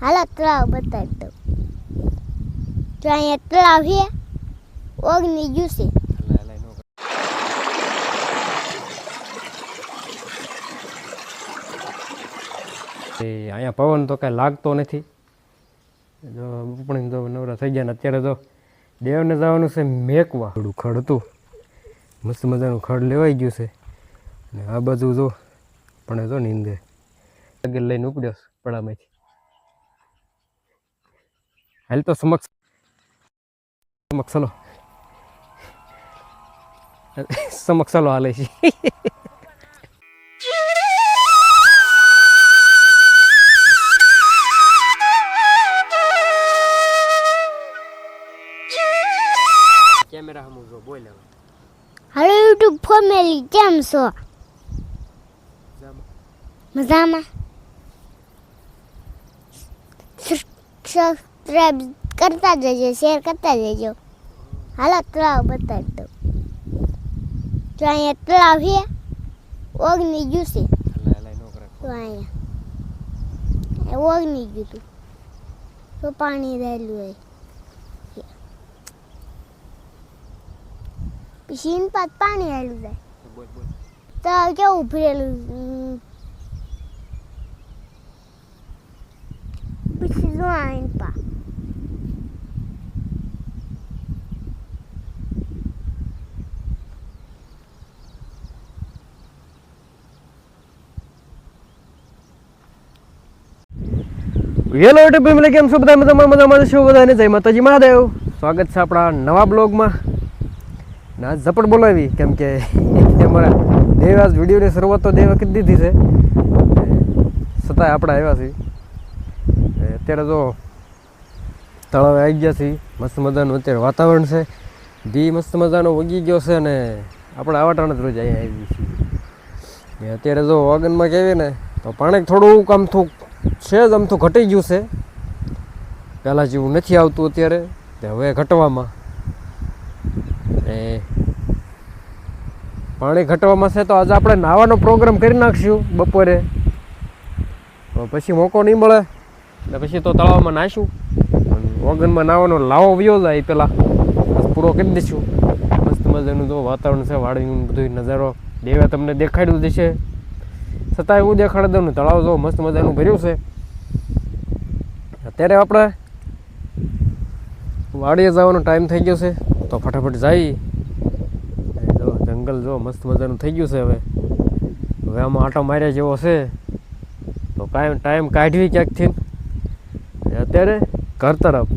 હાલો તળાવ બતાવી દઉં. તો અહીંયા તળાવ છે, ઓગની ગયું છે. અહીંયા પવન તો કાંઈ લાગતો નથી. જો પણ જો નવરા થઈ ગયા ને અત્યારે તો દેવને જવાનું છે મેકવા. થોડું ખડ હતું, મસ્ત મજાનું ખડ લેવાઈ ગયું છે. અને આ બાજુ જો પણ જો નીંદે આગળ લઈને ઉપડ્યો પડામાંથી. હાલ તો સમક્ષ ચલો સમક્ષ ચલો હાલે છે. કેમેરા હમું જો બોલ હવે. હાલો યુટ્યુબ ફેમિલી, કેમ છો? મજામાં? સબસ્ક્રાઇબ કરતા જજો, શેર કરતા જજો. હાલો તળાવ બતાવી દઉં. તો અહીંયા તળાવ છે, ઓગની ગયું છે. તો અહીંયા ઓગની ગયું હતું તો પાણી રહેલું હોય. પછી પાછ પાણી આવેલું જાય તો કેવું ભરેલું. પછી જો આવીને પા હેલો યુટ્યુબ ફેમિલી, કેમ છો બધા? મજામાં છો બધાને? જય માતાજી મહાદેવ. સ્વાગત છે આપણા નવા બ્લોગમાં. ના ઝપટ બોલાવી કેમ કે અમારા દેવ આજ વિડીયોની શરૂઆત તો દેવા કરી દીધી છે, છતાંય આપણે આવ્યા છીએ. અત્યારે તો તળાવે આવી ગયા છીએ. મસ્ત મજાનું અત્યારે વાતાવરણ છે, દી મસ્ત મજાનો ઉગી ગયો છે અને આપણે આવાટાણ જ રોજ અહીંયા આવી છીએ. અત્યારે જો ઓગનમાં કહેવીએ ને તો પાણી થોડુંક આમથું છે જ, આમથું ઘટી ગયું છે. પહેલાં જેવું નથી આવતું અત્યારે, હવે ઘટવામાં પાણી ઘટવામાં છે. તો આજે આપણે નાવાનો પ્રોગ્રામ કરી નાખશું બપોરે, પછી મોકો નહીં મળે એટલે પછી તો તળાવમાં નાહીશું. ઓગનમાં નાવાનો લાવો વ્યો જાય પહેલાં પૂરો કરી દઈશું. મસ્ત મજાનું જો વાતાવરણ છે, વાડીનું બધું નજારો દેવે તમને દેખાડ્યું દેશે, છતાંય હું દેખાડી દઉં ને. તળાવ જો મસ્ત મજાનું ભર્યું છે. અત્યારે આપણે વાડીએ જવાનો ટાઈમ થઈ ગયો છે, તો ફટાફટ જઈ. જંગલ જો મસ્ત મજાનું થઈ ગયું છે. હવે આમાં આટો માર્યા જેવો છે, તો કાંઈ ટાઈમ કાઢવી ક્યાંકથી અત્યારે ઘર તરફ.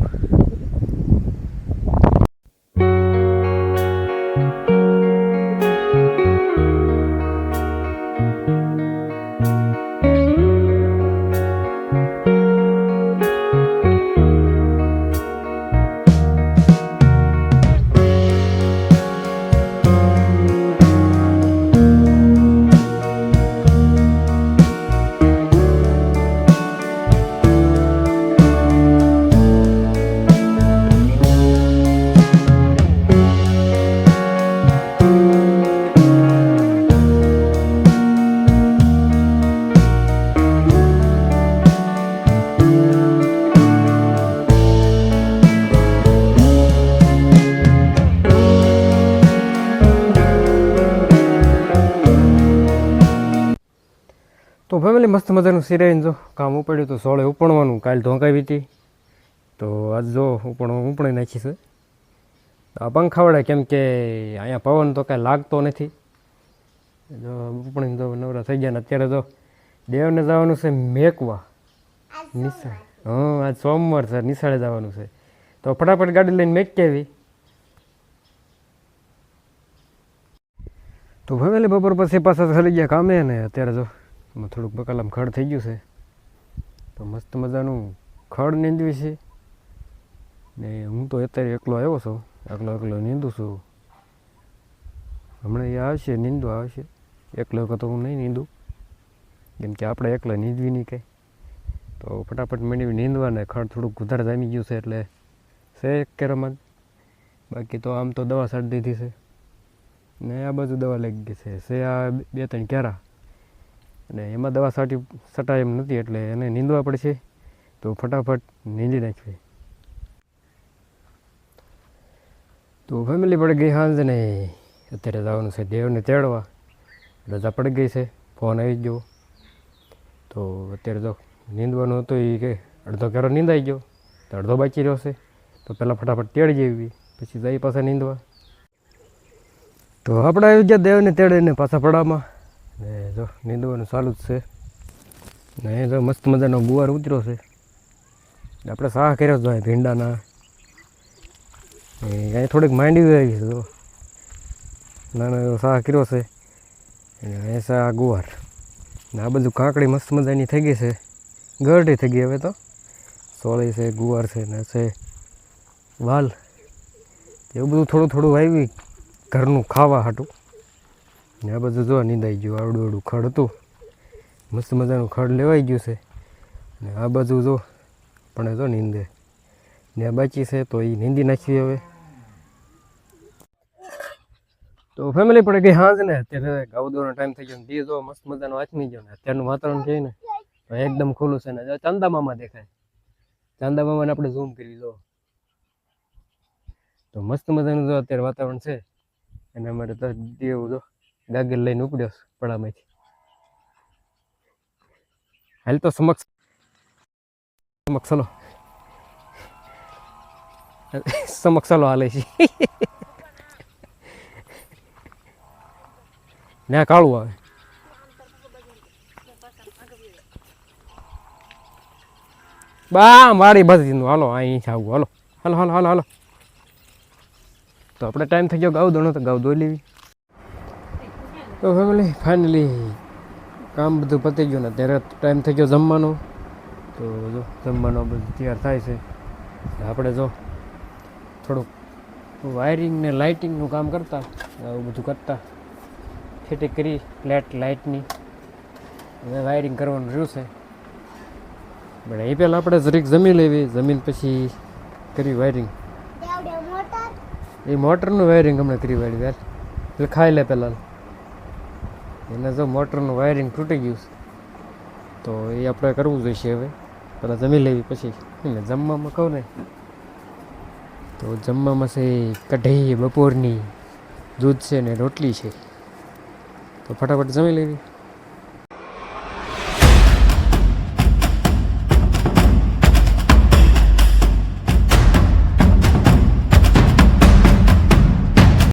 તો ફેમિલી મસ્ત મજાનું સિરાઈને જો કામ ઉપાડ્યું તો સોળે ઉપણવાનું. કાલ ધોંકાવી હતી તો આજ જો ઉપણી નાખી છે. આ પંખાવડે કેમ કે અહીંયા પવન તો કાંઈ લાગતો નથી. જો ઉપણીને જો નવરા થઈ ગયા ને અત્યારે તો દેવને જવાનું છે મેકવા નિશાળ. હા, આજ સોમવાર છે, નિશાળે જવાનું છે. તો ફટાફટ ગાડી લઈને મેકી આવી. તો ફેમિલી બપોર પછી પાછા થઈ ગયા કામે ને અત્યારે જો થોડુંક બકાલામ ખડ થઈ ગયું છે, તો મસ્ત મજાનું ખડ નીંદવી છે. ને હું તો અત્યારે એકલો આવ્યો છું, એકલો નીંદું છું. હમણાં એ આવશે, નીંદવા આવશે. એકલો તો હું નહીં નીંદું, કેમ કે આપણે એકલા નીંદવી નહીં કાંઈ. તો ફટાફટ માંડી નીંદવા ને ખડ થોડુંક વધારે જામી ગયું છે એટલે છે એક કેરામાં. બાકી તો આમ તો દવા છાંટી દીધી છે ને આ બાજુ દવા લાગી ગઈ છે આ 2-3 કેરા, અને એમાં દવા છટાય એમ નથી એટલે એને નીંદવા પડશે. તો ફટાફટ નીંદી નાખવી. તો ફેમિલી પડી ગઈ હાંજ ને અત્યારે જવાનું છે દેવને તેડવા. રજા પડી ગઈ છે, ફોન આવી ગયો. તો અત્યારે તો નીંદવાનું હતું એ કે અડધો કેરો નીંદાઈ ગયો, તો અડધો બાકી રહ્યો છે. તો પહેલાં ફટાફટ તેડી જેવી, પછી જઈ પાછા નીંદવા. તો આપણે આવી ગયા દેવને તેડીને પાછા પડામાં ને જો નીંદવાનું ચાલુ જ છે. ને એ જો મસ્ત મજાનો ગુવાર ઉતર્યો છે. આપણે સાહ કર્યો જ હોય ભીંડાના. અહીં થોડીક માંડી આવી છે, જો નાનો એવો સાહ કર્યો છે. અને અહીં સા ગુવાર ને આ બધું કાંકડી મસ્ત મજાની થઈ ગઈ છે, ગરડી થઈ ગઈ હવે તો. સોળી છે, ગુવાર છે ને છે વાલ, એવું બધું થોડું થોડું વાવી ઘરનું ખાવા હાટું. ને આ બધું જો નીંદાઈ ગયું, આવડું આવડું ખડ હતું, મસ્ત મજાનું ખડ લેવાઈ ગયું છે. ને આ બધું જો પણ જો નીંદે ને આ બાકી છે, તો એ નીંદી નાખી હવે. તો ફેમિલી પડે ગઈ હાંજ ને અત્યારે ગાવદોનો ટાઈમ થઈ ગયો. દી જો મસ્ત મજાનો આથમી ગયો ને અત્યારનું વાતાવરણ કહે ને તો એકદમ ખુલ્લું છે. ને ચાંદા મામા દેખાય, ચાંદા મામાને આપણે ઝૂમ કરી દો તો મસ્ત મજાનું જો અત્યારે વાતાવરણ છે. અને અમારે તો દેવ જો ગાગર લઈને ઉપડ્યો પડામાંથી. હાલ તો સમક્ષ ચલો સમક્ષ ચલો હાલે છે. ના કાળું આવે બા મારી બધી હાલો અહીં આવું. હાલો હાલો હાલો હાલો હાલો. તો આપણે ટાઈમ થઈ ગયો ગાવ દોણો, તો ગાવ દોઈ લેવી. તો ફેમિલી ફાઇનલી કામ બધું પતી ગયું ને ત્યારે ટાઈમ થઈ ગયો જમવાનો. તો જો જમવાનો બધું તૈયાર થાય છે. આપણે જો થોડુંક વાયરિંગ ને લાઇટિંગનું કામ કરતા, આવું બધું કરતા ફિટિંગ કરી ફ્લેટ લાઇટની. હવે વાયરિંગ કરવાનું રહ્યું છે, પણ એ પહેલાં આપણે જરીક જમી લેવી, જમીન પછી કરી વાયરિંગ. એ મોટરનું વાયરિંગ હમણાં કરી વાળી યાર, એટલે ખાઈ લે પહેલાં. એને જો મોટરનું વાયરિંગ તૂટી ગયું છે, તો એ આપણે કરવું જોઈશે. હવે પહેલાં જમી લેવી પછી એને જમવામાં કહું ને તો જમવામાં છે કઢી બપોરની, દૂધ છે ને રોટલી છે. તો ફટાફટ જમી લેવી.